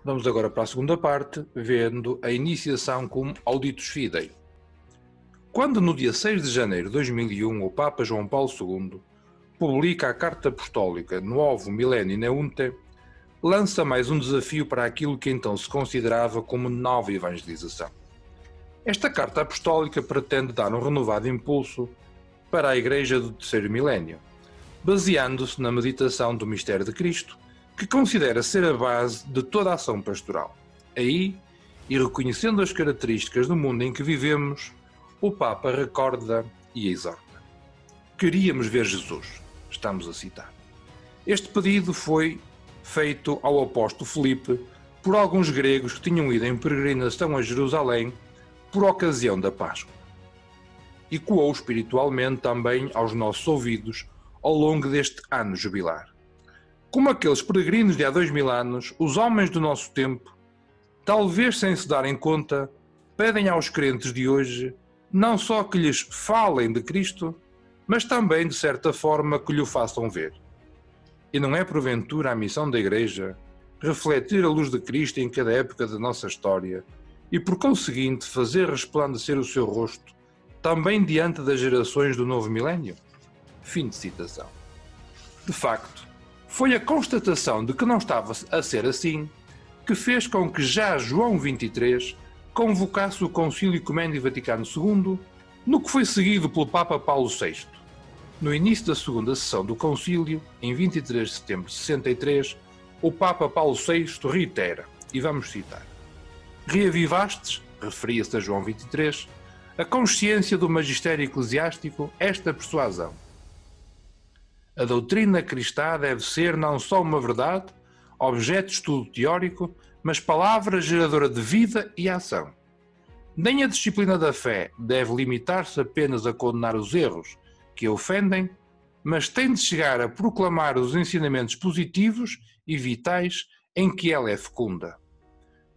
Vamos agora para a segunda parte, vendo a iniciação como Auditus Fidei. Quando no dia 6 de janeiro de 2001 o Papa João Paulo II publica a Carta Apostólica Nuovo Millennio Neunte, lança mais um desafio para aquilo que então se considerava como nova evangelização. Esta Carta Apostólica pretende dar um renovado impulso para a Igreja do terceiro milénio, baseando-se na meditação do mistério de Cristo, que considera ser a base de toda a ação pastoral. Aí, e reconhecendo as características do mundo em que vivemos, o Papa recorda e exorta. Queríamos ver Jesus, estamos a citar. Este pedido foi feito ao apóstolo Filipe por alguns gregos que tinham ido em peregrinação a Jerusalém por ocasião da Páscoa. Ecoou espiritualmente também aos nossos ouvidos ao longo deste ano jubilar. Como aqueles peregrinos de há 2000 anos, os homens do nosso tempo, talvez sem se darem conta, pedem aos crentes de hoje não só que lhes falem de Cristo, mas também, de certa forma, que lhe o façam ver. E não é porventura a missão da Igreja refletir a luz de Cristo em cada época da nossa história e, por conseguinte, fazer resplandecer o seu rosto também diante das gerações do novo milénio? Fim de citação. De facto, foi a constatação de que não estava a ser assim que fez com que já João XXIII convocasse o Concílio Ecumênico Vaticano II, no que foi seguido pelo Papa Paulo VI. No início da segunda sessão do Concílio, em 23 de setembro de 63, o Papa Paulo VI reitera, e vamos citar: reavivastes, referia-se a João XXIII, a consciência do magistério eclesiástico, esta persuasão. A doutrina cristã deve ser não só uma verdade, objeto de estudo teórico, mas palavra geradora de vida e ação. Nem a disciplina da fé deve limitar-se apenas a condenar os erros que a ofendem, mas tem de chegar a proclamar os ensinamentos positivos e vitais em que ela é fecunda.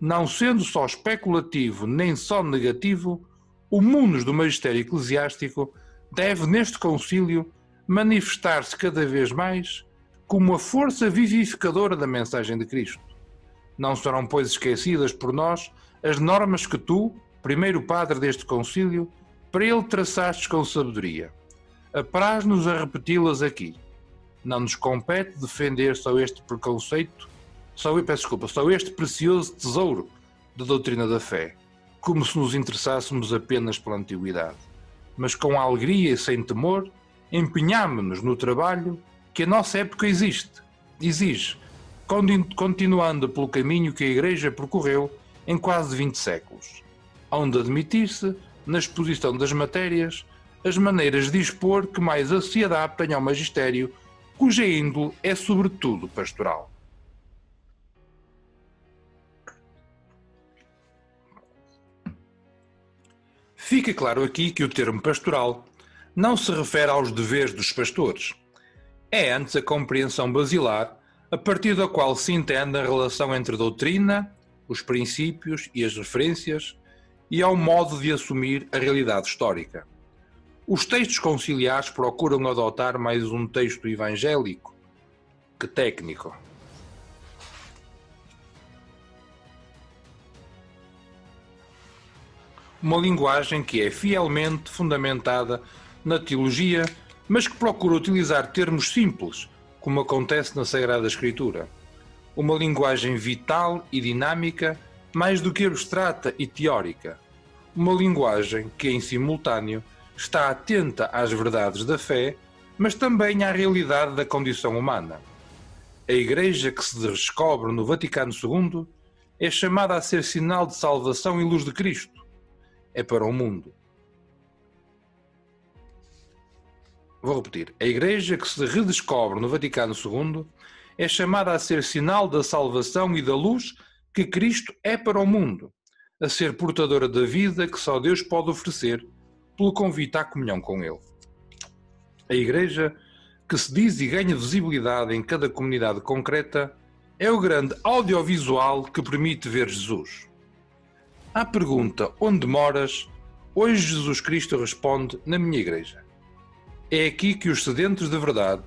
Não sendo só especulativo nem só negativo, o munus do magistério eclesiástico deve, neste concílio, manifestar-se cada vez mais como a força vivificadora da mensagem de Cristo. Não serão, pois, esquecidas por nós as normas que tu, primeiro padre deste concílio, para ele traçastes com sabedoria. Apraz-nos a repeti-las aqui. Não nos compete defender só este preconceito, só este precioso tesouro da doutrina da fé, como se nos interessássemos apenas pela antiguidade, mas com alegria e sem temor, empenhámo-nos no trabalho que a nossa época exige, continuando pelo caminho que a Igreja percorreu em quase 20 séculos, onde admitir-se, na exposição das matérias, as maneiras de expor que mais se adaptem ao magistério, cuja índole é sobretudo pastoral. Fica claro aqui que o termo pastoral não se refere aos deveres dos pastores. É antes a compreensão basilar, a partir da qual se entende a relação entre a doutrina, os princípios e as referências, e ao modo de assumir a realidade histórica. Os textos conciliares procuram adotar mais um texto evangélico que técnico. Uma linguagem que é fielmente fundamentada na teologia, mas que procura utilizar termos simples, como acontece na Sagrada Escritura. Uma linguagem vital e dinâmica, mais do que abstrata e teórica. Uma linguagem que, em simultâneo, está atenta às verdades da fé, mas também à realidade da condição humana. A Igreja que se redescobre no Vaticano II é chamada a ser sinal de salvação e luz de Cristo. É para o mundo. Vou repetir. A Igreja que se redescobre no Vaticano II é chamada a ser sinal da salvação e da luz que Cristo é para o mundo, a ser portadora da vida que só Deus pode oferecer pelo convite à comunhão com Ele. A Igreja que se diz e ganha visibilidade em cada comunidade concreta é o grande audiovisual que permite ver Jesus. À pergunta onde moras, hoje Jesus Cristo responde: na minha Igreja. É aqui que os sedentos de verdade,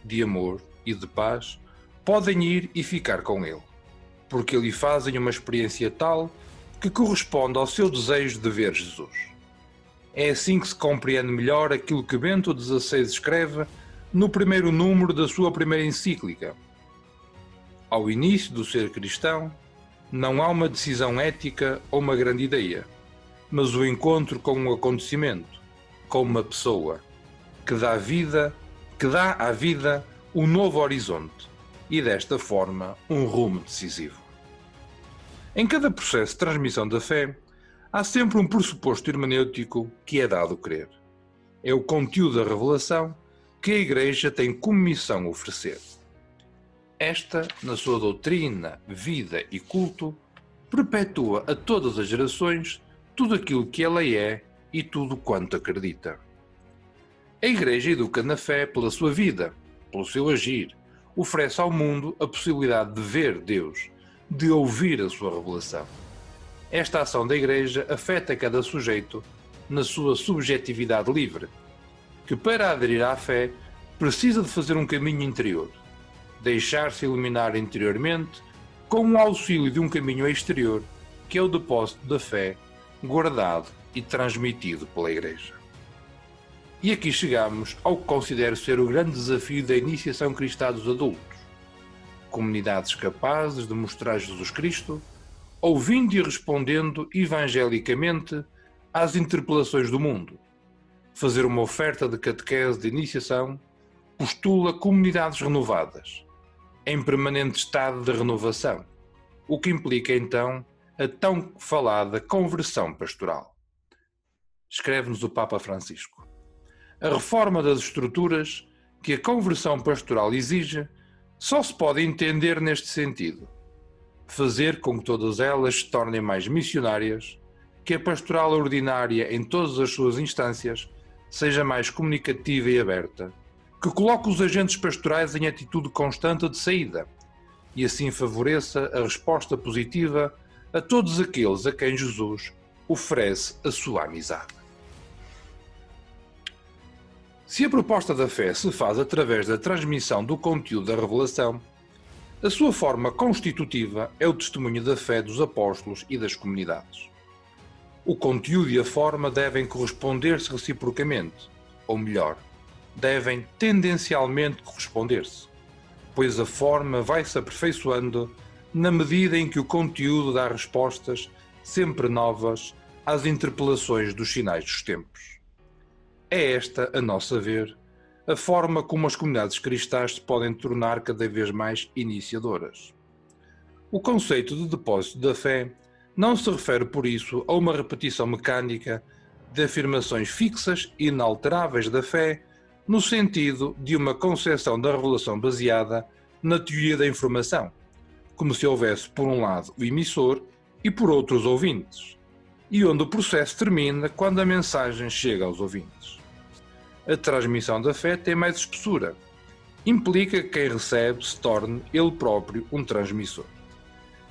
de amor e de paz podem ir e ficar com Ele. porque ali fazem uma experiência tal que corresponde ao seu desejo de ver Jesus. É assim que se compreende melhor aquilo que Bento XVI escreve no primeiro número da sua primeira encíclica. Ao início do ser cristão, não há uma decisão ética ou uma grande ideia, mas o encontro com um acontecimento, com uma pessoa, que dá à vida um novo horizonte e, desta forma, um rumo decisivo. Em cada processo de transmissão da fé, há sempre um pressuposto hermenêutico que é dado crer. É o conteúdo da revelação que a Igreja tem como missão oferecer. Esta, na sua doutrina, vida e culto, perpetua a todas as gerações tudo aquilo que ela é e tudo quanto acredita. A Igreja educa na fé pela sua vida, pelo seu agir, oferece ao mundo a possibilidade de ver Deus, de ouvir a sua revelação. Esta ação da Igreja afeta cada sujeito na sua subjetividade livre, que para aderir à fé precisa de fazer um caminho interior, deixar-se iluminar interiormente com o auxílio de um caminho exterior, que é o depósito da fé, guardado e transmitido pela Igreja. E aqui chegamos ao que considero ser o grande desafio da iniciação cristã dos adultos. Comunidades capazes de mostrar Jesus Cristo, ouvindo e respondendo evangelicamente às interpelações do mundo. Fazer uma oferta de catequese de iniciação postula comunidades renovadas, em permanente estado de renovação, o que implica então a tão falada conversão pastoral. Escreve-nos o Papa Francisco. A reforma das estruturas que a conversão pastoral exige só se pode entender neste sentido: fazer com que todas elas se tornem mais missionárias, que a pastoral ordinária em todas as suas instâncias seja mais comunicativa e aberta, que coloque os agentes pastorais em atitude constante de saída e assim favoreça a resposta positiva a todos aqueles a quem Jesus oferece a sua amizade. Se a proposta da fé se faz através da transmissão do conteúdo da revelação, a sua forma constitutiva é o testemunho da fé dos apóstolos e das comunidades. O conteúdo e a forma devem corresponder-se reciprocamente, ou melhor, devem tendencialmente corresponder-se, pois a forma vai-se aperfeiçoando na medida em que o conteúdo dá respostas sempre novas às interpelações dos sinais dos tempos. É esta, a nosso ver, a forma como as comunidades cristãs se podem tornar cada vez mais iniciadoras. O conceito de depósito da fé não se refere, por isso, a uma repetição mecânica de afirmações fixas e inalteráveis da fé, no sentido de uma concepção da revelação baseada na teoria da informação, como se houvesse, por um lado, o emissor e, por outro, os ouvintes, e onde o processo termina quando a mensagem chega aos ouvintes. A transmissão da fé tem mais espessura. Implica que quem recebe se torne ele próprio um transmissor.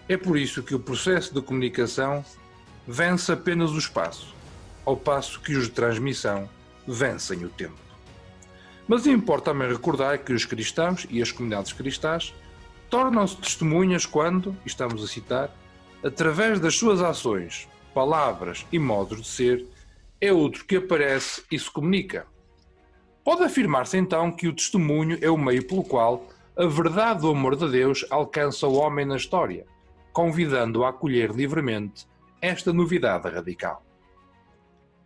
É por isso que o processo de comunicação vence apenas o espaço, ao passo que os de transmissão vencem o tempo. Mas importa também recordar que os cristãos e as comunidades cristãs tornam-se testemunhas quando, e estamos a citar, através das suas ações, palavras e modos de ser, é outro que aparece e se comunica. Pode afirmar-se então que o testemunho é o meio pelo qual a verdade do amor de Deus alcança o homem na história, convidando-o a acolher livremente esta novidade radical.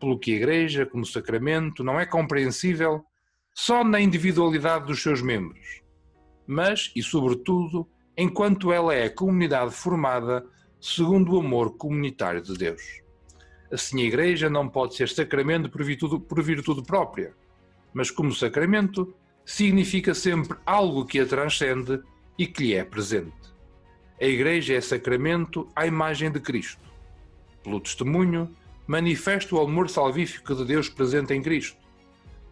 Pelo que a Igreja, como sacramento, não é compreensível só na individualidade dos seus membros, mas, e sobretudo, enquanto ela é a comunidade formada segundo o amor comunitário de Deus. Assim, a Igreja não pode ser sacramento por virtude própria, mas como sacramento significa sempre algo que a transcende e que lhe é presente. A Igreja é sacramento à imagem de Cristo. Pelo testemunho, manifesta o amor salvífico de Deus presente em Cristo.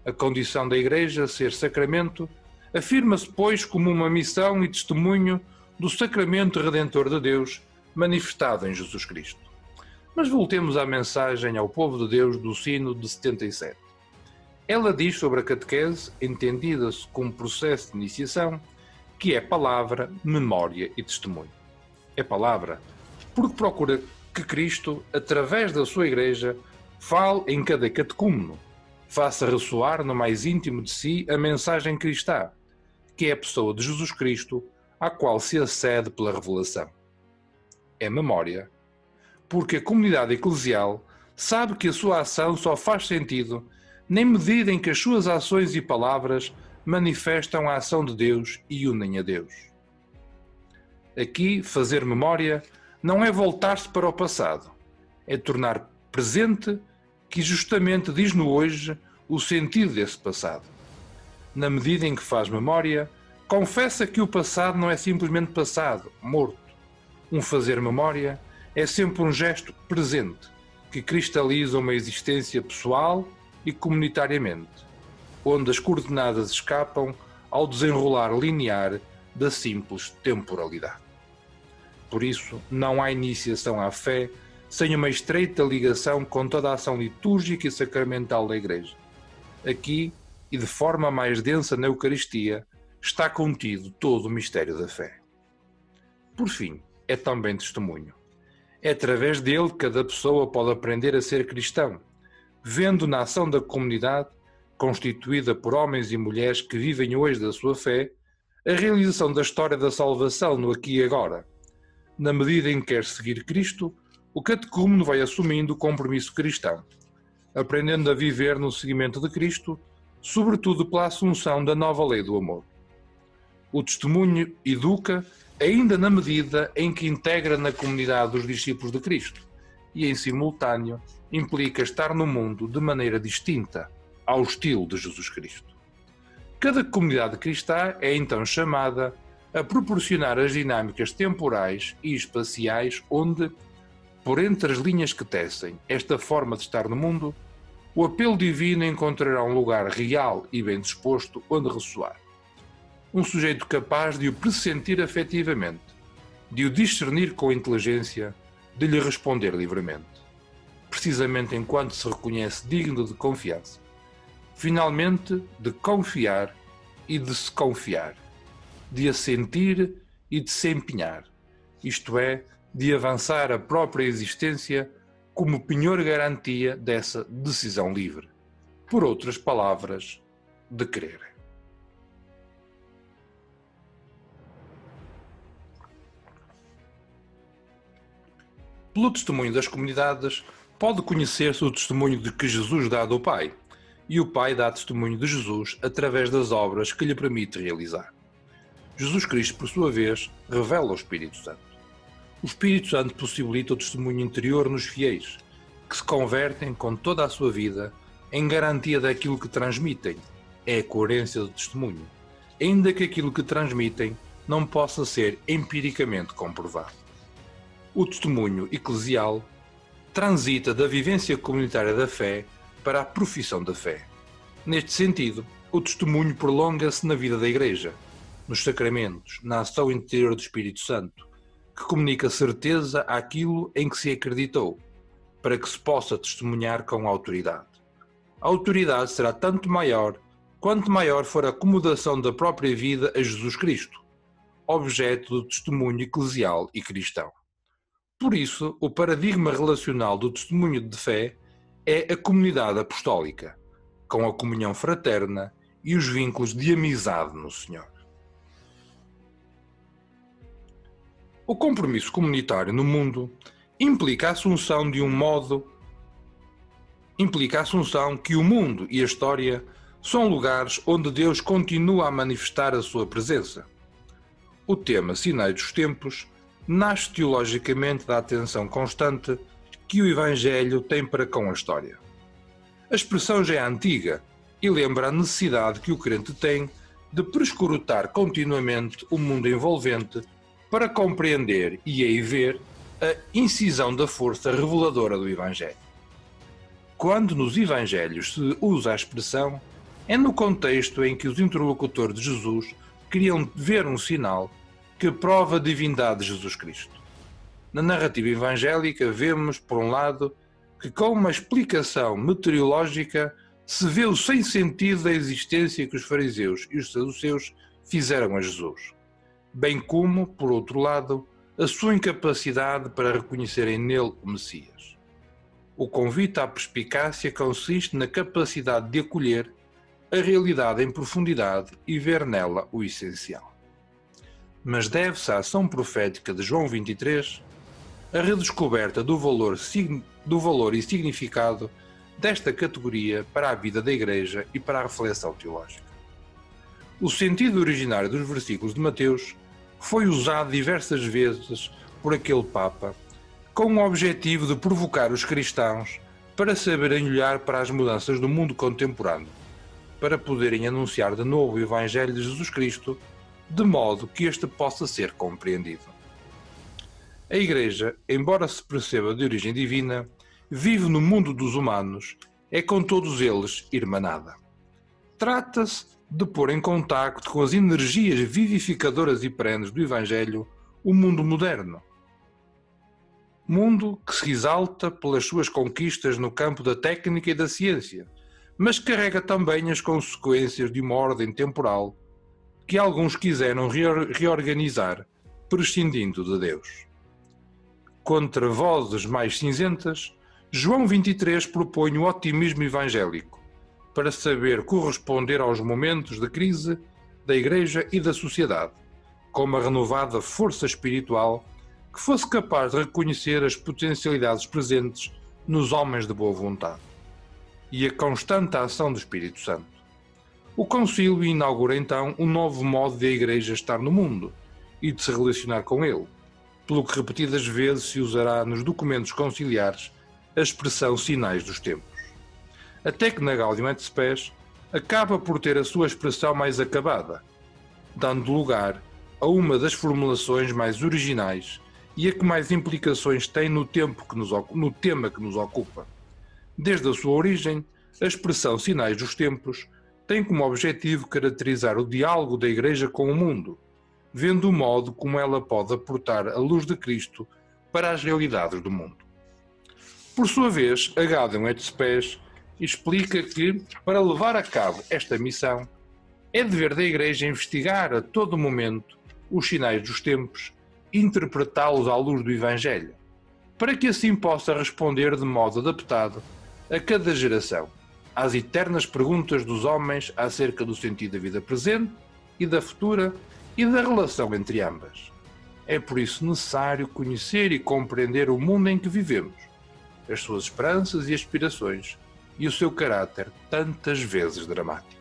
A condição da Igreja ser sacramento afirma-se, pois, como uma missão e testemunho do sacramento redentor de Deus manifestado em Jesus Cristo. Mas voltemos à mensagem ao povo de Deus do Sino de 77. Ela diz sobre a catequese, entendida-se como processo de iniciação, que é palavra, memória e testemunho. é palavra, porque procura que Cristo, através da sua Igreja, fale em cada catecúmeno, faça ressoar no mais íntimo de si a mensagem cristã, que é a pessoa de Jesus Cristo, à qual se acede pela revelação. É memória, porque a comunidade eclesial sabe que a sua ação só faz sentido na medida em que as suas ações e palavras manifestam a ação de Deus e unem a Deus. Aqui, fazer memória não é voltar-se para o passado, é tornar presente que justamente diz no hoje o sentido desse passado. Na medida em que faz memória, confessa que o passado não é simplesmente passado, morto. Um fazer memória é sempre um gesto presente, que cristaliza uma existência pessoal e comunitariamente, onde as coordenadas escapam ao desenrolar linear da simples temporalidade. Por isso, não há iniciação à fé sem uma estreita ligação com toda a ação litúrgica e sacramental da Igreja. Aqui, e de forma mais densa na Eucaristia, está contido todo o mistério da fé. Por fim, é também testemunho. É através dele que cada pessoa pode aprender a ser cristão, vendo na ação da comunidade, constituída por homens e mulheres que vivem hoje da sua fé, a realização da história da salvação no aqui e agora. Na medida em que quer seguir Cristo, o catecúmeno vai assumindo o compromisso cristão, aprendendo a viver no seguimento de Cristo, sobretudo pela assunção da nova lei do amor. O testemunho educa ainda na medida em que integra na comunidade dos discípulos de Cristo e, em simultâneo, implica estar no mundo de maneira distinta ao estilo de Jesus Cristo. Cada comunidade cristã é então chamada a proporcionar as dinâmicas temporais e espaciais onde, por entre as linhas que tecem esta forma de estar no mundo, o apelo divino encontrará um lugar real e bem disposto onde ressoar. Um sujeito capaz de o pressentir afetivamente, de o discernir com inteligência, de lhe responder livremente, precisamente enquanto se reconhece digno de confiança. Finalmente, de confiar e de se confiar, de assentir e de se empenhar, isto é, de avançar a própria existência como penhor garantia dessa decisão livre. Por outras palavras, de querer. Pelo testemunho das comunidades, pode conhecer-se o testemunho de que Jesus dá do Pai, e o Pai dá testemunho de Jesus através das obras que lhe permite realizar. Jesus Cristo, por sua vez, revela o Espírito Santo. O Espírito Santo possibilita o testemunho interior nos fiéis, que se convertem com toda a sua vida em garantia daquilo que transmitem. É a coerência do testemunho, ainda que aquilo que transmitem não possa ser empiricamente comprovado. O testemunho eclesial transita da vivência comunitária da fé para a profissão da fé. Neste sentido, o testemunho prolonga-se na vida da Igreja, nos sacramentos, na ação interior do Espírito Santo, que comunica certeza àquilo em que se acreditou, para que se possa testemunhar com autoridade. A autoridade será tanto maior quanto maior for a acomodação da própria vida a Jesus Cristo, objeto do testemunho eclesial e cristão. Por isso, o paradigma relacional do testemunho de fé é a comunidade apostólica, com a comunhão fraterna e os vínculos de amizade no Senhor. O compromisso comunitário no mundo implica a assunção que o mundo e a história são lugares onde Deus continua a manifestar a sua presença. O tema Sinais dos Tempos nasce teologicamente da atenção constante que o Evangelho tem para com a história. A expressão já é antiga e lembra a necessidade que o crente tem de prescrutar continuamente o mundo envolvente para compreender e aí ver a incisão da força reveladora do Evangelho. Quando nos Evangelhos se usa a expressão, é no contexto em que os interlocutores de Jesus queriam ver um sinal que prova a divindade de Jesus Cristo. Na narrativa evangélica vemos, por um lado, que com uma explicação meteorológica se vê o sem sentido da existência que os fariseus e os saduceus fizeram a Jesus, bem como, por outro lado, a sua incapacidade para reconhecerem nele o Messias. O convite à perspicácia consiste na capacidade de acolher a realidade em profundidade e ver nela o essencial. Mas deve-se à ação profética de João 23 a redescoberta do valor e significado desta categoria para a vida da Igreja e para a reflexão teológica. O sentido originário dos versículos de Mateus foi usado diversas vezes por aquele Papa, com o objetivo de provocar os cristãos para saberem olhar para as mudanças do mundo contemporâneo, para poderem anunciar de novo o Evangelho de Jesus Cristo, de modo que este possa ser compreendido. A Igreja, embora se perceba de origem divina, vive no mundo dos humanos, é com todos eles irmanada. Trata-se de pôr em contacto com as energias vivificadoras e perenes do Evangelho o mundo moderno. Mundo que se exalta pelas suas conquistas no campo da técnica e da ciência, mas carrega também as consequências de uma ordem temporal que alguns quiseram reorganizar, prescindindo de Deus. Contra vozes mais cinzentas, João 23 propõe o otimismo evangélico para saber corresponder aos momentos de crise da Igreja e da sociedade, com uma renovada força espiritual que fosse capaz de reconhecer as potencialidades presentes nos homens de boa vontade e a constante ação do Espírito Santo. O Concílio inaugura então um novo modo de a Igreja estar no mundo e de se relacionar com ele, pelo que repetidas vezes se usará nos documentos conciliares a expressão sinais dos tempos. Até que na Gaudium et Spes acaba por ter a sua expressão mais acabada, dando lugar a uma das formulações mais originais e a que mais implicações tem no tema que nos ocupa. Desde a sua origem, a expressão sinais dos tempos tem como objetivo caracterizar o diálogo da Igreja com o mundo, vendo o modo como ela pode aportar a luz de Cristo para as realidades do mundo. Por sua vez, a Gaudium et Spes explica que, para levar a cabo esta missão, é dever da Igreja investigar a todo momento os sinais dos tempos e interpretá-los à luz do Evangelho, para que assim possa responder de modo adaptado a cada geração às eternas perguntas dos homens acerca do sentido da vida presente e da futura e da relação entre ambas. É por isso necessário conhecer e compreender o mundo em que vivemos, as suas esperanças e aspirações e o seu caráter tantas vezes dramático.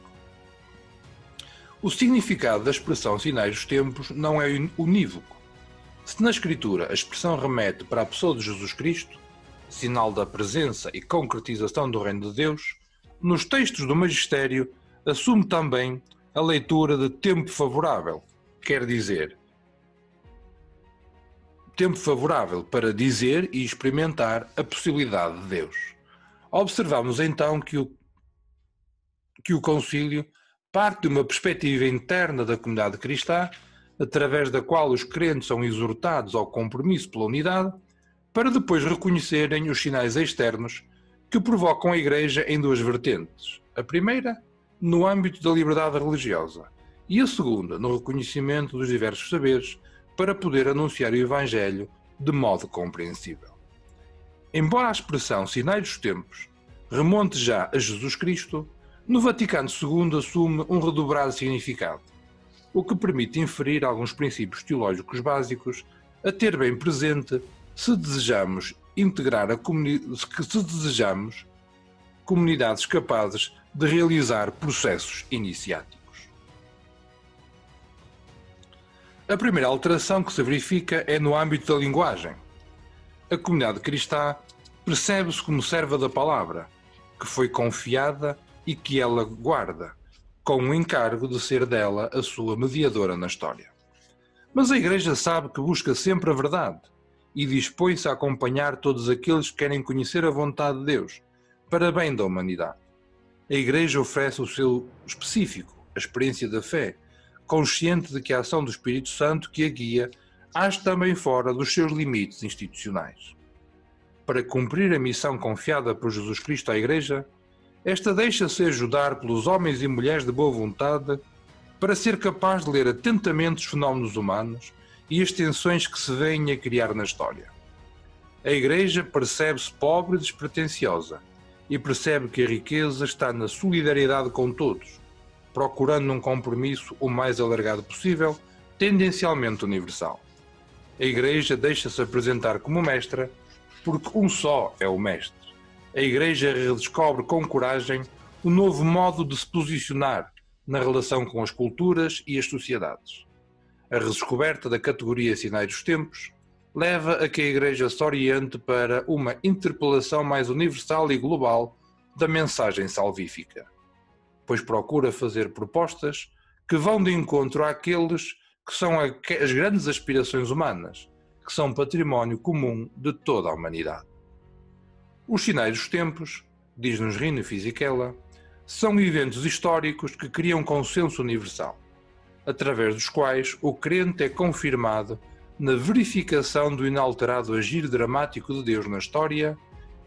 O significado da expressão sinais dos tempos não é unívoco. Se na Escritura a expressão remete para a pessoa de Jesus Cristo, sinal da presença e concretização do Reino de Deus, nos textos do Magistério assume também a leitura de tempo favorável, quer dizer, tempo favorável para dizer e experimentar a possibilidade de Deus. Observamos então que o Concílio parte de uma perspectiva interna da comunidade cristã, através da qual os crentes são exortados ao compromisso pela unidade, para depois reconhecerem os sinais externos que provocam a Igreja em duas vertentes. A primeira, no âmbito da liberdade religiosa, e a segunda, no reconhecimento dos diversos saberes, para poder anunciar o Evangelho de modo compreensível. Embora a expressão sinais dos tempos remonte já a Jesus Cristo, no Vaticano II assume um redobrado significado, o que permite inferir alguns princípios teológicos básicos a ter bem presente se desejamos comunidades capazes de realizar processos iniciáticos. A primeira alteração que se verifica é no âmbito da linguagem. A comunidade cristã percebe-se como serva da palavra, que foi confiada e que ela guarda, com o encargo de ser dela a sua mediadora na história. Mas a Igreja sabe que busca sempre a verdade e dispõe-se a acompanhar todos aqueles que querem conhecer a vontade de Deus, para bem da humanidade. A Igreja oferece o seu específico, a experiência da fé, consciente de que a ação do Espírito Santo que a guia age também fora dos seus limites institucionais. Para cumprir a missão confiada por Jesus Cristo à Igreja, esta deixa-se ajudar pelos homens e mulheres de boa vontade para ser capaz de ler atentamente os fenómenos humanos e as tensões que se vêm a criar na história. A Igreja percebe-se pobre e despretensiosa e percebe que a riqueza está na solidariedade com todos, procurando um compromisso o mais alargado possível, tendencialmente universal. A Igreja deixa-se apresentar como mestra, porque um só é o mestre. A Igreja redescobre com coragem o novo modo de se posicionar na relação com as culturas e as sociedades. A redescoberta da categoria Sinais dos Tempos leva a que a Igreja se oriente para uma interpelação mais universal e global da mensagem salvífica, pois procura fazer propostas que vão de encontro àqueles que são as grandes aspirações humanas, que são património comum de toda a humanidade. Os sinais dos tempos, diz-nos Rino Fisichella, são eventos históricos que criam consenso universal, através dos quais o crente é confirmado na verificação do inalterado agir dramático de Deus na história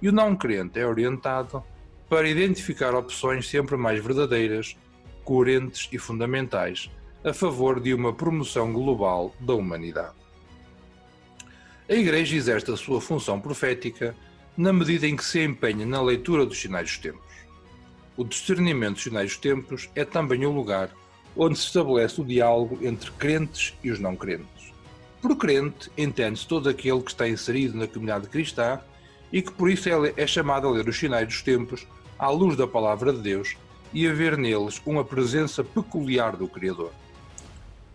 e o não crente é orientado para identificar opções sempre mais verdadeiras, coerentes e fundamentais a favor de uma promoção global da humanidade. A Igreja exerce a sua função profética na medida em que se empenha na leitura dos sinais dos tempos. O discernimento dos sinais dos tempos é também o lugar onde se estabelece o diálogo entre crentes e os não crentes. Por crente, entende-se todo aquele que está inserido na comunidade cristã e que por isso é chamado a ler os sinais dos tempos à luz da palavra de Deus e a ver neles uma presença peculiar do Criador.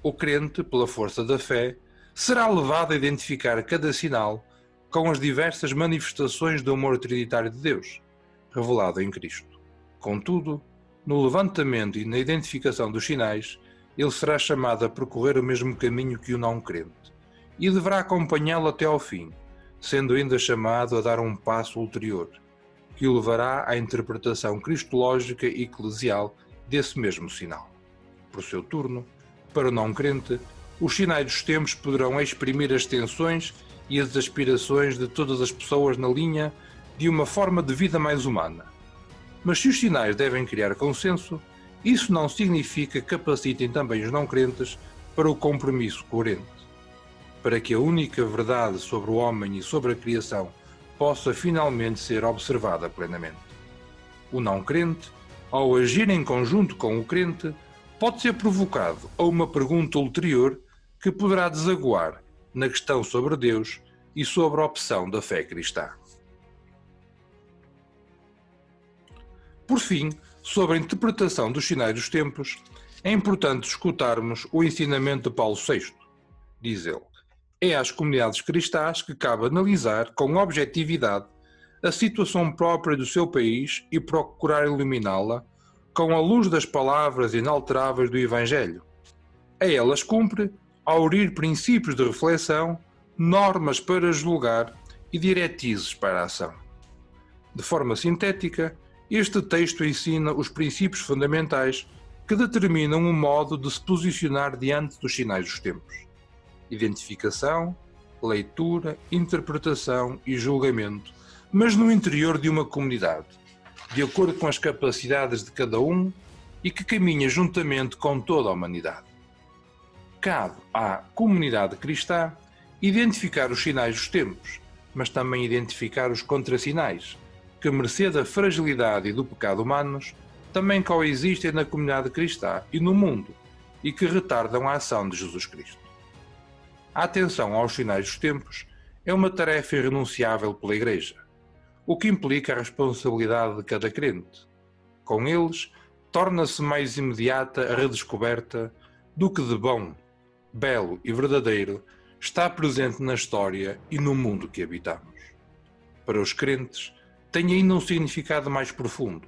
O crente, pela força da fé, será levado a identificar cada sinal com as diversas manifestações do amor trinitário de Deus, revelado em Cristo. Contudo, no levantamento e na identificação dos sinais, ele será chamado a percorrer o mesmo caminho que o não crente e deverá acompanhá-lo até ao fim, sendo ainda chamado a dar um passo ulterior, que o levará à interpretação cristológica e eclesial desse mesmo sinal. Por seu turno, para o não crente, os sinais dos tempos poderão exprimir as tensões e as aspirações de todas as pessoas na linha de uma forma de vida mais humana. Mas se os sinais devem criar consenso, isso não significa que capacitem também os não crentes para o compromisso coerente. Para que a única verdade sobre o homem e sobre a criação possa finalmente ser observada plenamente. O não crente, ao agir em conjunto com o crente, pode ser provocado a uma pergunta ulterior que poderá desaguar na questão sobre Deus e sobre a opção da fé cristã. Por fim, sobre a interpretação dos sinais dos tempos, é importante escutarmos o ensinamento de Paulo VI. Diz ele: é às comunidades cristãs que cabe analisar com objetividade a situação própria do seu país e procurar iluminá-la com a luz das palavras inalteráveis do Evangelho. A elas cumpre aurir princípios de reflexão, normas para julgar e diretrizes para a ação. De forma sintética, este texto ensina os princípios fundamentais que determinam o modo de se posicionar diante dos sinais dos tempos: identificação, leitura, interpretação e julgamento, mas no interior de uma comunidade, de acordo com as capacidades de cada um e que caminha juntamente com toda a humanidade. Cabe à comunidade cristã identificar os sinais dos tempos, mas também identificar os contrassinais, que, mercê da fragilidade e do pecado humanos, também coexistem na comunidade cristã e no mundo, e que retardam a ação de Jesus Cristo. A atenção aos sinais dos tempos é uma tarefa irrenunciável pela Igreja, o que implica a responsabilidade de cada crente. Com eles, torna-se mais imediata a redescoberta do que de bom, belo e verdadeiro está presente na história e no mundo que habitamos. Para os crentes, tem ainda um significado mais profundo.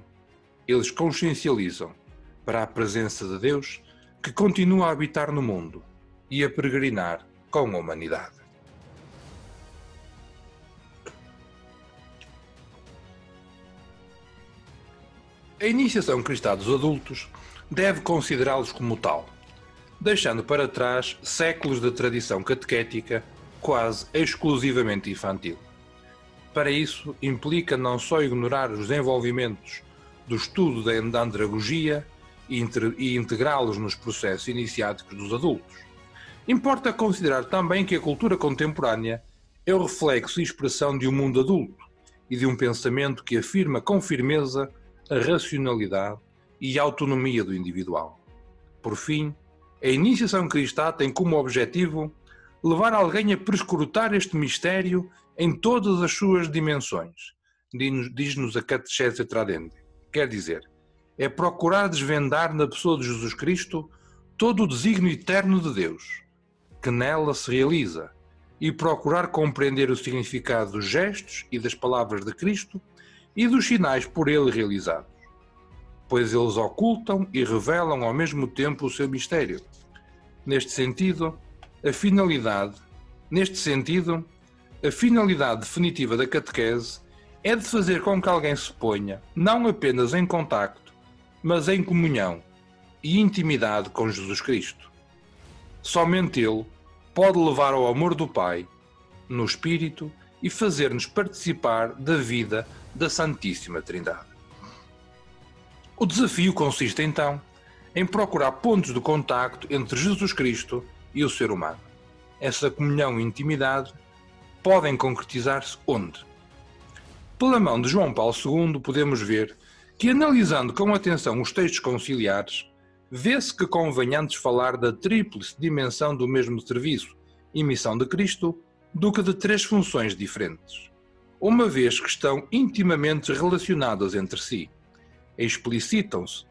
Eles consciencializam para a presença de Deus que continua a habitar no mundo e a peregrinar com a humanidade. A iniciação cristã dos adultos deve considerá-los como tal, deixando para trás séculos de tradição catequética quase exclusivamente infantil. Para isso, implica não só ignorar os desenvolvimentos do estudo da andragogia e integrá-los nos processos iniciáticos dos adultos. Importa considerar também que a cultura contemporânea é o reflexo e expressão de um mundo adulto e de um pensamento que afirma com firmeza a racionalidade e a autonomia do individual. Por fim, a iniciação cristã tem como objetivo levar alguém a prescrutar este mistério em todas as suas dimensões, diz-nos a Catechese Tradendae. Quer dizer, é procurar desvendar na pessoa de Jesus Cristo todo o desígnio eterno de Deus, que nela se realiza, e procurar compreender o significado dos gestos e das palavras de Cristo e dos sinais por ele realizados, pois eles ocultam e revelam ao mesmo tempo o seu mistério. Neste sentido, a finalidade definitiva da catequese é de fazer com que alguém se ponha não apenas em contacto, mas em comunhão e intimidade com Jesus Cristo. Somente Ele pode levar ao amor do Pai, no Espírito, e fazer-nos participar da vida da Santíssima Trindade. O desafio consiste, então, em procurar pontos de contacto entre Jesus Cristo e o ser humano. Essa comunhão e intimidade podem concretizar-se onde? Pela mão de João Paulo II podemos ver que, analisando com atenção os textos conciliares, vê-se que convém antes falar da tríplice dimensão do mesmo serviço e missão de Cristo do que de três funções diferentes, uma vez que estão intimamente relacionadas entre si. Explicam-se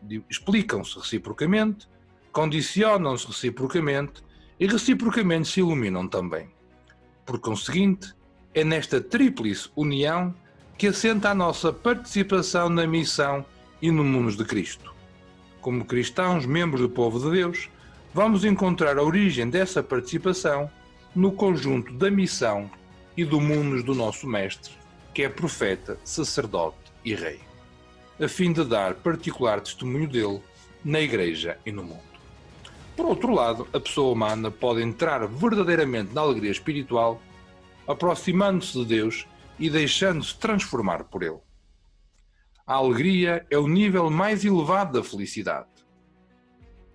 reciprocamente, condicionam-se reciprocamente e reciprocamente se iluminam também. Por conseguinte, é nesta tríplice união que assenta a nossa participação na missão e no mundo de Cristo. Como cristãos, membros do povo de Deus, vamos encontrar a origem dessa participação no conjunto da missão e do mundo do nosso Mestre, que é profeta, sacerdote e rei, a fim de dar particular testemunho dele na Igreja e no mundo. Por outro lado, a pessoa humana pode entrar verdadeiramente na alegria espiritual, aproximando-se de Deus e deixando-se transformar por Ele. A alegria é o nível mais elevado da felicidade,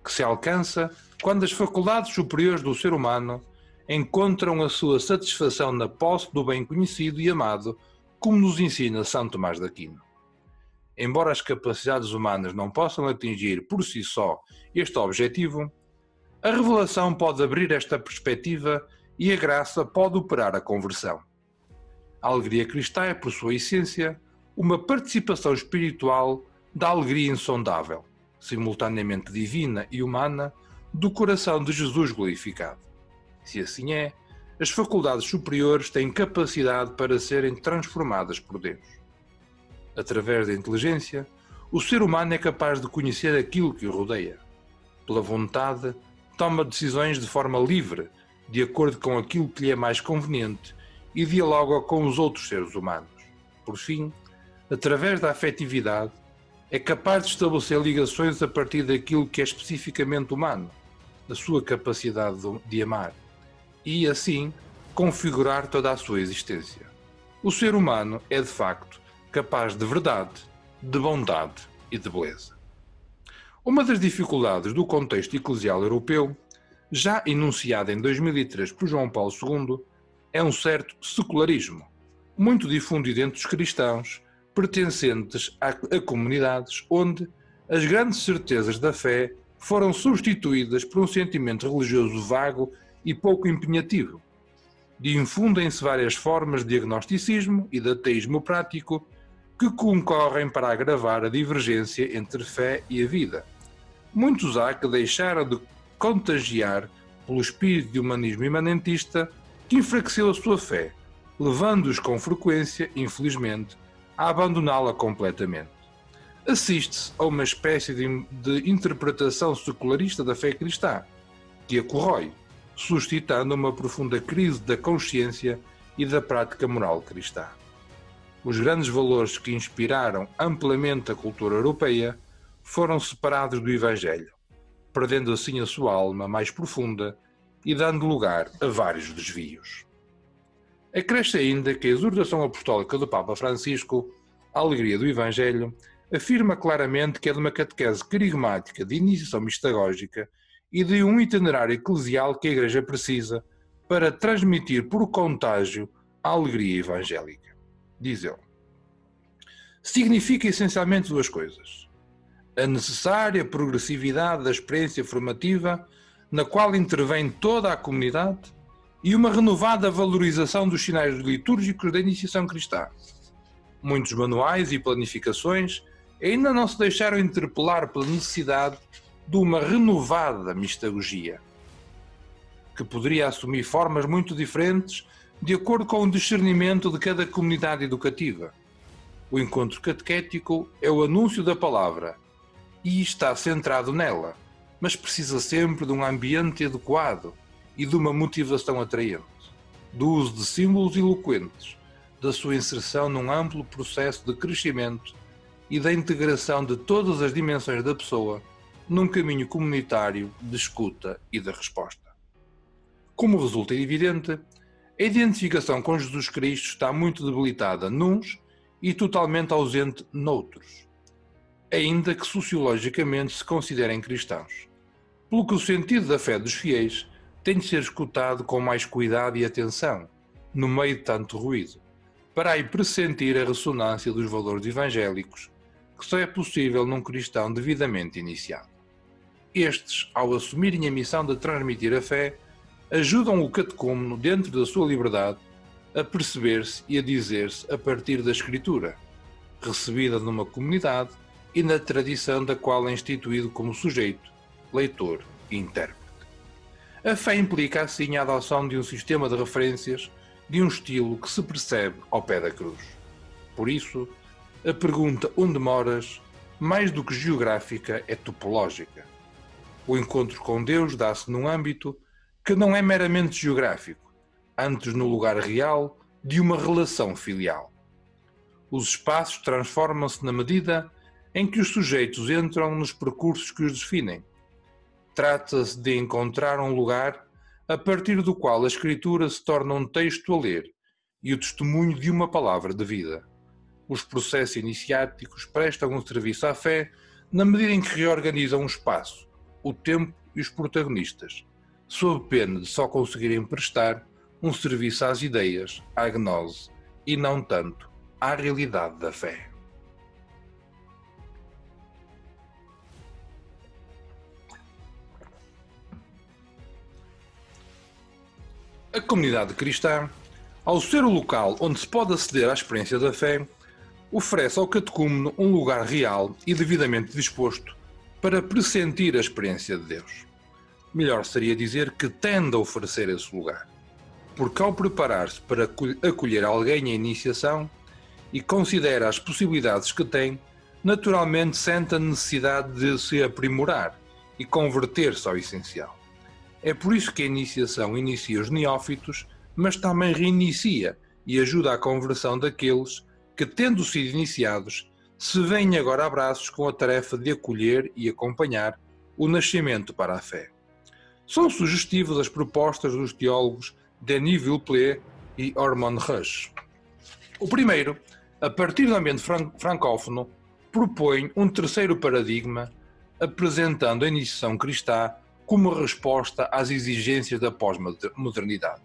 que se alcança quando as faculdades superiores do ser humano encontram a sua satisfação na posse do bem conhecido e amado, como nos ensina São Tomás de Aquino. Embora as capacidades humanas não possam atingir por si só este objetivo, a revelação pode abrir esta perspectiva e a graça pode operar a conversão. A alegria cristã é, por sua essência, uma participação espiritual da alegria insondável, simultaneamente divina e humana, do coração de Jesus glorificado. Se assim é, as faculdades superiores têm capacidade para serem transformadas por Deus. Através da inteligência, o ser humano é capaz de conhecer aquilo que o rodeia. Pela vontade, toma decisões de forma livre, de acordo com aquilo que lhe é mais conveniente, e dialoga com os outros seres humanos. Por fim, através da afetividade, é capaz de estabelecer ligações a partir daquilo que é especificamente humano, a sua capacidade de amar, e assim configurar toda a sua existência. O ser humano é de facto capaz de verdade, de bondade e de beleza. Uma das dificuldades do contexto eclesial europeu, já enunciada em 2003 por João Paulo II, é um certo secularismo, muito difundido entre os cristãos, pertencentes a comunidades onde as grandes certezas da fé foram substituídas por um sentimento religioso vago e pouco empenhativo. Difundem-se várias formas de agnosticismo e de ateísmo prático que concorrem para agravar a divergência entre fé e a vida. Muitos há que deixaram de contagiar pelo espírito de humanismo imanentista que enfraqueceu a sua fé, levando-os com frequência, infelizmente, a abandoná-la completamente. Assiste-se a uma espécie de interpretação secularista da fé cristã, que a corrói, suscitando uma profunda crise da consciência e da prática moral cristã. Os grandes valores que inspiraram amplamente a cultura europeia foram separados do Evangelho, perdendo assim a sua alma mais profunda e dando lugar a vários desvios. Acresce ainda que a exortação apostólica do Papa Francisco, a alegria do Evangelho, afirma claramente que é de uma catequese querigmática de iniciação mistagógica e de um itinerário eclesial que a Igreja precisa para transmitir por contágio a alegria evangélica. Diz ele. Significa essencialmente duas coisas: a necessária progressividade da experiência formativa, na qual intervém toda a comunidade, e uma renovada valorização dos sinais litúrgicos da iniciação cristã. Muitos manuais e planificações ainda não se deixaram interpelar pela necessidade de uma renovada mistagogia, que poderia assumir formas muito diferentes de acordo com o discernimento de cada comunidade educativa. O encontro catequético é o anúncio da palavra e está centrado nela, mas precisa sempre de um ambiente adequado e de uma motivação atraente, do uso de símbolos eloquentes, da sua inserção num amplo processo de crescimento e da integração de todas as dimensões da pessoa num caminho comunitário de escuta e de resposta. Como resulta evidente, a identificação com Jesus Cristo está muito debilitada nuns e totalmente ausente noutros, ainda que sociologicamente se considerem cristãos, pelo que o sentido da fé dos fiéis tem de ser escutado com mais cuidado e atenção, no meio de tanto ruído, para aí pressentir a ressonância dos valores evangélicos, que só é possível num cristão devidamente iniciado. Estes, ao assumirem a missão de transmitir a fé, ajudam o catecúmeno, dentro da sua liberdade, a perceber-se e a dizer-se a partir da Escritura, recebida numa comunidade e na tradição da qual é instituído como sujeito, leitor e intérprete. A fé implica assim a adoção de um sistema de referências, de um estilo que se percebe ao pé da cruz. Por isso, a pergunta onde moras, mais do que geográfica, é topológica. O encontro com Deus dá-se num âmbito que não é meramente geográfico, antes no lugar real de uma relação filial. Os espaços transformam-se na medida em que os sujeitos entram nos percursos que os definem. Trata-se de encontrar um lugar a partir do qual a Escritura se torna um texto a ler e o testemunho de uma palavra de vida. Os processos iniciáticos prestam um serviço à fé na medida em que reorganizam o espaço, o tempo e os protagonistas, sob pena de só conseguirem prestar um serviço às ideias, à gnose e não tanto à realidade da fé. A comunidade cristã, ao ser o local onde se pode aceder à experiência da fé, oferece ao catecúmeno um lugar real e devidamente disposto para pressentir a experiência de Deus. Melhor seria dizer que tende a oferecer esse lugar, porque ao preparar-se para acolher alguém em iniciação e considera as possibilidades que tem, naturalmente sente a necessidade de se aprimorar e converter-se ao essencial. É por isso que a iniciação inicia os neófitos, mas também reinicia e ajuda à conversão daqueles que, tendo sido iniciados, se veem agora a braços com a tarefa de acolher e acompanhar o nascimento para a fé. São sugestivas as propostas dos teólogos Denis Villeplay e Ormond Rush. O primeiro, a partir do ambiente francófono, propõe um terceiro paradigma, apresentando a iniciação cristã como resposta às exigências da pós-modernidade.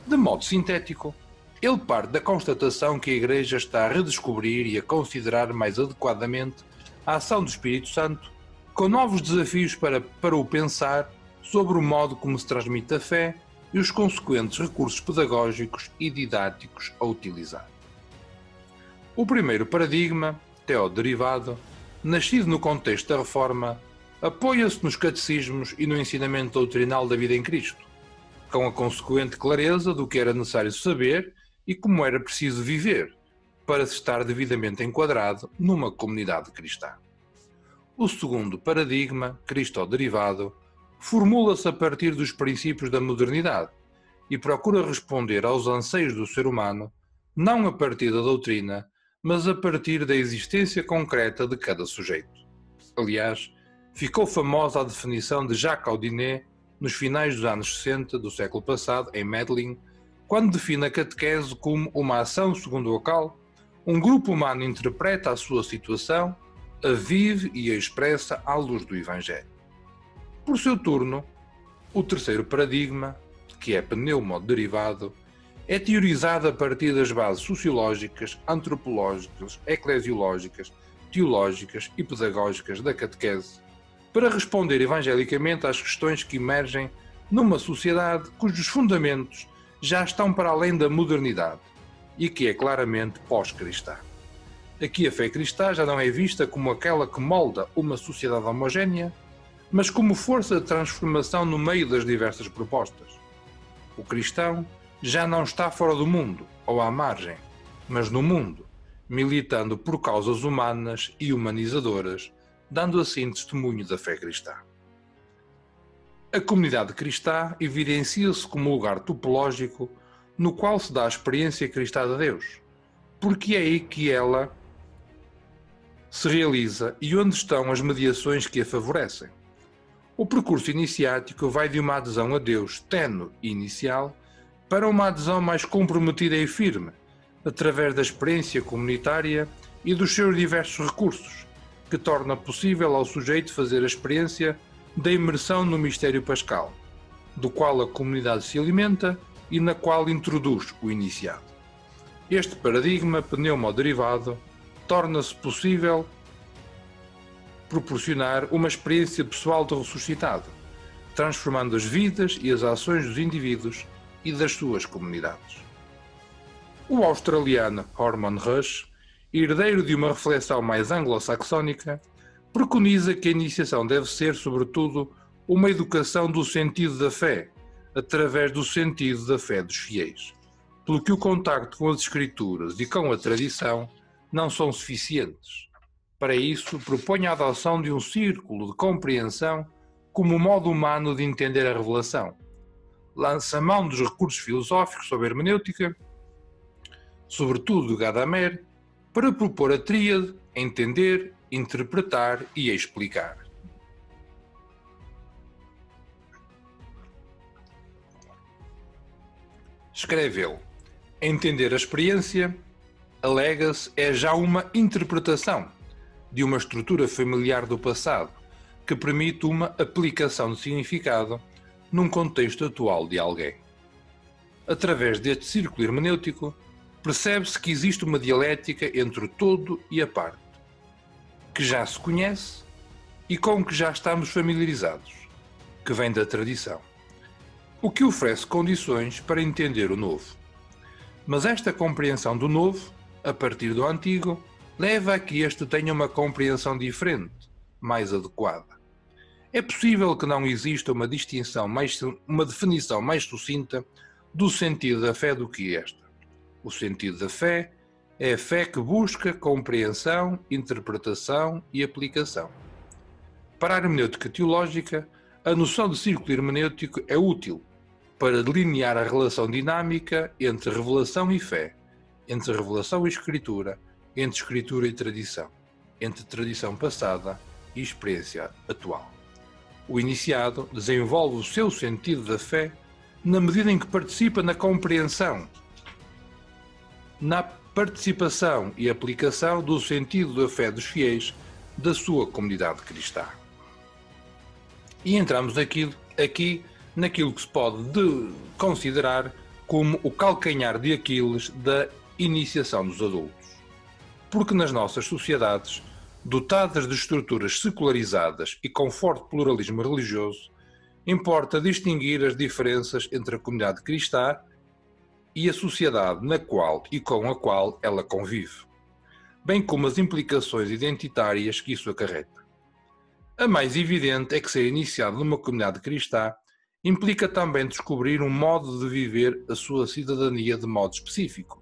De modo sintético, ele parte da constatação que a Igreja está a redescobrir e a considerar mais adequadamente a ação do Espírito Santo, com novos desafios para o pensar sobre o modo como se transmite a fé e os consequentes recursos pedagógicos e didáticos a utilizar. O primeiro paradigma, teoderivado, nascido no contexto da Reforma, apoia-se nos catecismos e no ensinamento doutrinal da vida em Cristo, com a consequente clareza do que era necessário saber e como era preciso viver para se estar devidamente enquadrado numa comunidade cristã. O segundo paradigma, cristo-derivado, formula-se a partir dos princípios da modernidade e procura responder aos anseios do ser humano, não a partir da doutrina, mas a partir da existência concreta de cada sujeito. Aliás, ficou famosa a definição de Jacques Audinet nos finais dos anos 60 do século passado, em Medellín, quando define a catequese como uma ação segundo a qual um grupo humano interpreta a sua situação, a vive e a expressa à luz do Evangelho. Por seu turno, o terceiro paradigma, que é pneumoderivado, é teorizado a partir das bases sociológicas, antropológicas, eclesiológicas, teológicas e pedagógicas da catequese, para responder evangelicamente às questões que emergem numa sociedade cujos fundamentos já estão para além da modernidade e que é claramente pós-cristã. Aqui a fé cristã já não é vista como aquela que molda uma sociedade homogénea, mas como força de transformação no meio das diversas propostas. O cristão já não está fora do mundo ou à margem, mas no mundo, militando por causas humanas e humanizadoras, dando assim testemunho da fé cristã. A comunidade cristã evidencia-se como lugar topológico no qual se dá a experiência cristã de Deus, porque é aí que ela se realiza e onde estão as mediações que a favorecem. O percurso iniciático vai de uma adesão a Deus ténue e inicial para uma adesão mais comprometida e firme, através da experiência comunitária e dos seus diversos recursos, que torna possível ao sujeito fazer a experiência da imersão no mistério pascal, do qual a comunidade se alimenta e na qual introduz o iniciado. Este paradigma pneumoderivado torna-se possível proporcionar uma experiência pessoal de ressuscitado, transformando as vidas e as ações dos indivíduos e das suas comunidades. O australiano Hormon Rush, herdeiro de uma reflexão mais anglo-saxónica, preconiza que a iniciação deve ser, sobretudo, uma educação do sentido da fé, através do sentido da fé dos fiéis, pelo que o contacto com as Escrituras e com a tradição não são suficientes. Para isso, propõe a adoção de um círculo de compreensão como modo humano de entender a revelação. Lança mão dos recursos filosóficos sobre a hermenêutica, sobretudo do Gadamer, para propor a tríade entender, interpretar e explicar. Escreve ele: entender a experiência, alega-se, é já uma interpretação de uma estrutura familiar do passado que permite uma aplicação de significado num contexto atual de alguém. Através deste círculo hermenêutico, percebe-se que existe uma dialética entre o todo e a parte, que já se conhece e com que já estamos familiarizados, que vem da tradição, o que oferece condições para entender o novo. Mas esta compreensão do novo, a partir do antigo, leva a que este tenha uma compreensão diferente, mais adequada. É possível que não exista uma definição mais sucinta do sentido da fé do que esta. O sentido da fé é a fé que busca compreensão, interpretação e aplicação. Para a hermenêutica teológica, a noção de círculo hermenêutico é útil para delinear a relação dinâmica entre revelação e fé, entre revelação e escritura, entre escritura e tradição, entre tradição passada e experiência atual. O iniciado desenvolve o seu sentido da fé na medida em que participa na compreensão, na participação e aplicação do sentido da fé dos fiéis da sua comunidade cristã. E entramos aqui naquilo que se pode considerar como o calcanhar de Aquiles da iniciação dos adultos. Porque nas nossas sociedades, dotadas de estruturas secularizadas e com forte pluralismo religioso, importa distinguir as diferenças entre a comunidade cristã e a sociedade na qual e com a qual ela convive, bem como as implicações identitárias que isso acarreta. A mais evidente é que ser iniciado numa comunidade cristã implica também descobrir um modo de viver a sua cidadania de modo específico,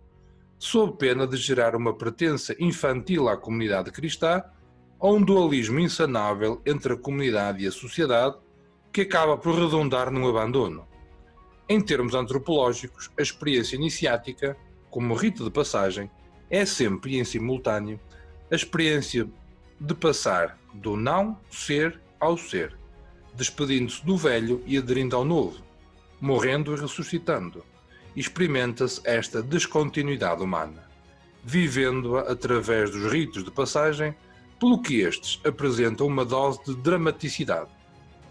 sob pena de gerar uma pertença infantil à comunidade cristã ou um dualismo insanável entre a comunidade e a sociedade que acaba por redundar num abandono. Em termos antropológicos, a experiência iniciática, como rito de passagem, é sempre e em simultâneo a experiência de passar do não ser ao ser, despedindo-se do velho e aderindo ao novo, morrendo e ressuscitando. Experimenta-se esta descontinuidade humana, vivendo-a através dos ritos de passagem, pelo que estes apresentam uma dose de dramaticidade,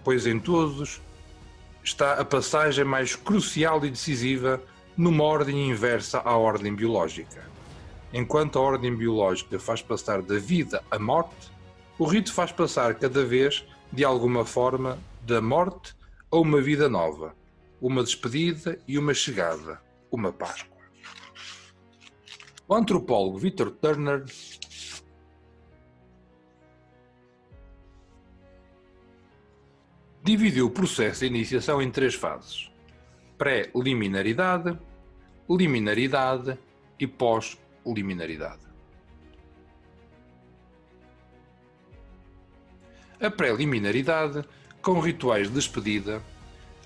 pois em todos está a passagem mais crucial e decisiva numa ordem inversa à ordem biológica. Enquanto a ordem biológica faz passar da vida à morte, o rito faz passar cada vez, de alguma forma, da morte a uma vida nova, uma despedida e uma chegada, uma Páscoa. O antropólogo Victor Turner dividiu o processo de iniciação em 3 fases: pré-liminaridade, liminaridade e pós-liminaridade. A pré-liminaridade, com rituais de despedida;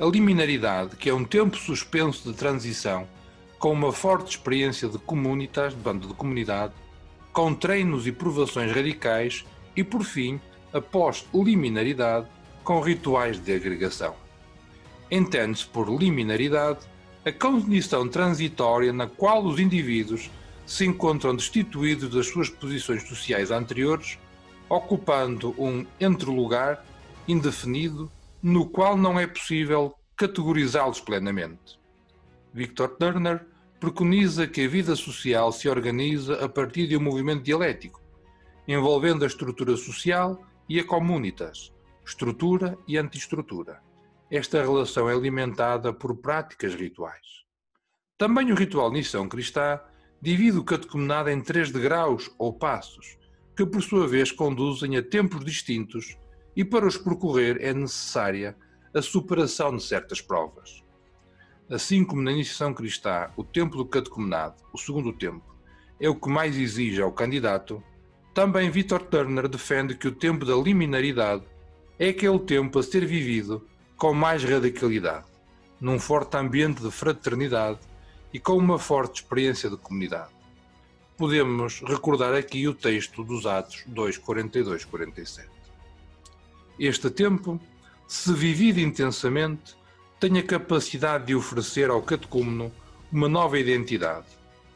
a liminaridade, que é um tempo suspenso de transição, com uma forte experiência de comunitas, de bando de comunidade, com treinos e provações radicais; e, por fim, a pós-liminaridade, com rituais de agregação. Entende-se por liminaridade a condição transitória na qual os indivíduos se encontram destituídos das suas posições sociais anteriores, ocupando um entrelugar indefinido no qual não é possível categorizá-los plenamente. Victor Turner preconiza que a vida social se organiza a partir de um movimento dialético, envolvendo a estrutura social e a communitas, estrutura e antiestrutura. Esta relação é alimentada por práticas rituais. Também o ritual de iniciação cristã divide o catecumenado em 3 degraus ou passos, que por sua vez conduzem a tempos distintos, e para os percorrer é necessária a superação de certas provas. Assim como na iniciação cristã o tempo do catecumenado, o segundo tempo, é o que mais exige ao candidato, também Victor Turner defende que o tempo da liminaridade é aquele tempo a ser vivido com mais radicalidade, num forte ambiente de fraternidade e com uma forte experiência de comunidade. Podemos recordar aqui o texto dos Atos 2, 42, 47. Este tempo, se vivido intensamente, tem a capacidade de oferecer ao catecúmeno uma nova identidade,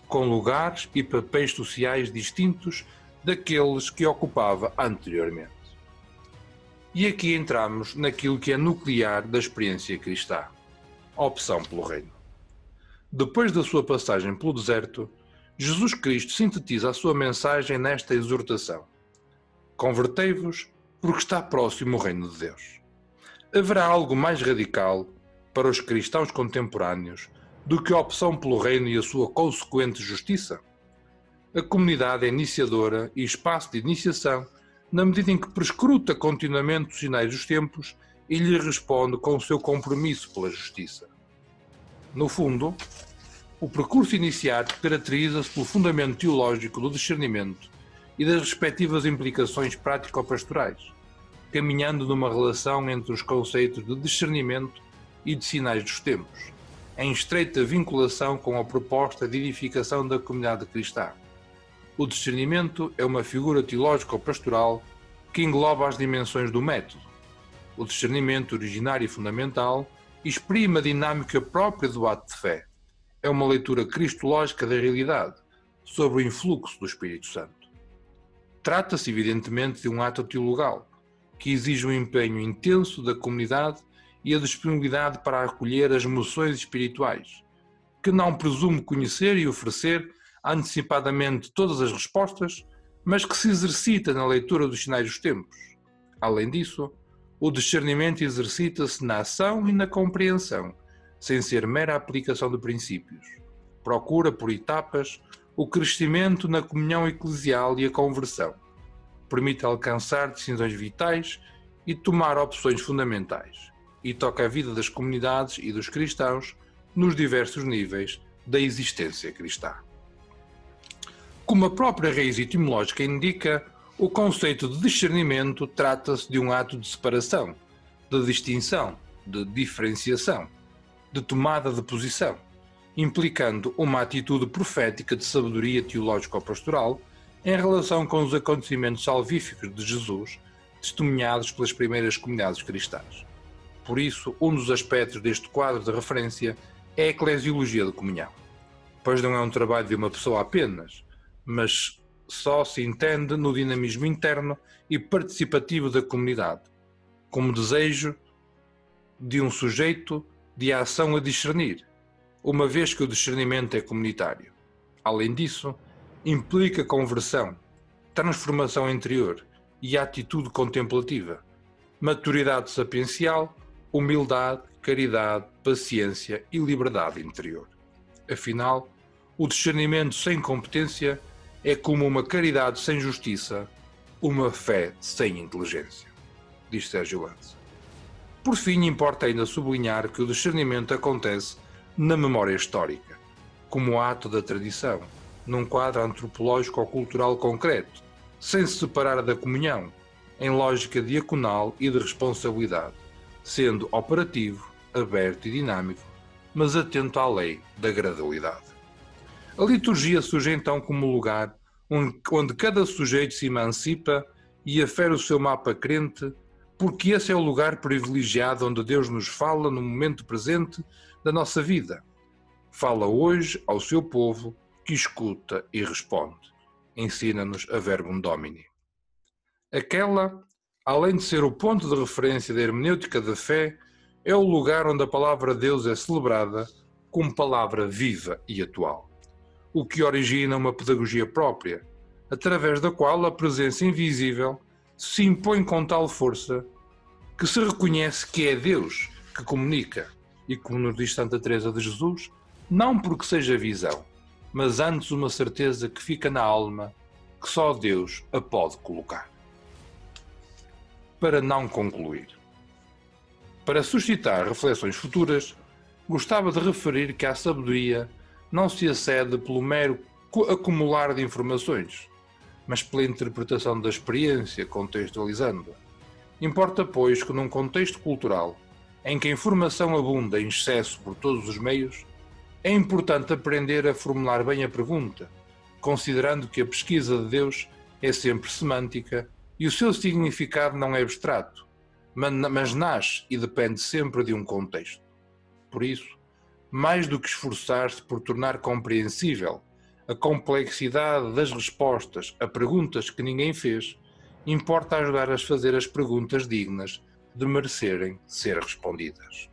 com lugares e papéis sociais distintos daqueles que ocupava anteriormente. E aqui entramos naquilo que é nuclear da experiência cristã: a opção pelo reino. Depois da sua passagem pelo deserto, Jesus Cristo sintetiza a sua mensagem nesta exortação: convertei-vos, porque está próximo o reino de Deus. Haverá algo mais radical para os cristãos contemporâneos do que a opção pelo reino e a sua consequente justiça? A comunidade é iniciadora e espaço de iniciação na medida em que prescruta continuamente os sinais dos tempos e lhe responde com o seu compromisso pela justiça. No fundo, o percurso iniciático caracteriza-se pelo fundamento teológico do discernimento e das respectivas implicações prático-pastorais, caminhando numa relação entre os conceitos de discernimento e de sinais dos tempos, em estreita vinculação com a proposta de edificação da comunidade cristã. O discernimento é uma figura teológico-pastoral que engloba as dimensões do método. O discernimento originário e fundamental exprime a dinâmica própria do ato de fé. É uma leitura cristológica da realidade, sobre o influxo do Espírito Santo. Trata-se, evidentemente, de um ato teologal, que exige um empenho intenso da comunidade e a disponibilidade para acolher as moções espirituais, que não presume conhecer e oferecer antecipadamente todas as respostas, mas que se exercita na leitura dos sinais dos tempos. Além disso, o discernimento exercita-se na ação e na compreensão, sem ser mera aplicação de princípios. Procura, por etapas, o crescimento na comunhão eclesial e a conversão. Permite alcançar decisões vitais e tomar opções fundamentais, e toca a vida das comunidades e dos cristãos nos diversos níveis da existência cristã. Como a própria raiz etimológica indica, o conceito de discernimento trata-se de um ato de separação, de distinção, de diferenciação, de tomada de posição, implicando uma atitude profética de sabedoria teológico-pastoral em relação com os acontecimentos salvíficos de Jesus, testemunhados pelas primeiras comunidades cristãs. Por isso, um dos aspectos deste quadro de referência é a eclesiologia de comunhão, pois não é um trabalho de uma pessoa apenas, mas só se entende no dinamismo interno e participativo da comunidade, como desejo de um sujeito de ação a discernir, uma vez que o discernimento é comunitário. Além disso, implica conversão, transformação interior e atitude contemplativa, maturidade sapiencial, humildade, caridade, paciência e liberdade interior. Afinal, o discernimento sem competência é como uma caridade sem justiça, uma fé sem inteligência, diz Sérgio Lanza. Por fim, importa ainda sublinhar que o discernimento acontece na memória histórica, como ato da tradição, num quadro antropológico ou cultural concreto, sem se separar da comunhão, em lógica diaconal e de responsabilidade, sendo operativo, aberto e dinâmico, mas atento à lei da gradualidade. A liturgia surge então como lugar onde cada sujeito se emancipa e afere o seu mapa crente, porque esse é o lugar privilegiado onde Deus nos fala no momento presente da nossa vida. Fala hoje ao seu povo que escuta e responde. Ensina-nos a Verbum Domini. Aquela, além de ser o ponto de referência da hermenêutica da fé, é o lugar onde a palavra de Deus é celebrada como palavra viva e atual, o que origina uma pedagogia própria, através da qual a presença invisível se impõe com tal força que se reconhece que é Deus que comunica, e como nos diz Santa Teresa de Jesus, não porque seja visão, mas antes uma certeza que fica na alma, que só Deus a pode colocar. Para não concluir. Para suscitar reflexões futuras, gostava de referir que à sabedoria não se acede pelo mero acumular de informações, mas pela interpretação da experiência, contextualizando-a. Importa, pois, que num contexto cultural, em que a informação abunda em excesso por todos os meios, é importante aprender a formular bem a pergunta, considerando que a pesquisa de Deus é sempre semântica e o seu significado não é abstrato, mas nasce e depende sempre de um contexto. Por isso, mais do que esforçar-se por tornar compreensível a complexidade das respostas a perguntas que ninguém fez, importa ajudar a fazer as perguntas dignas de merecerem ser respondidas.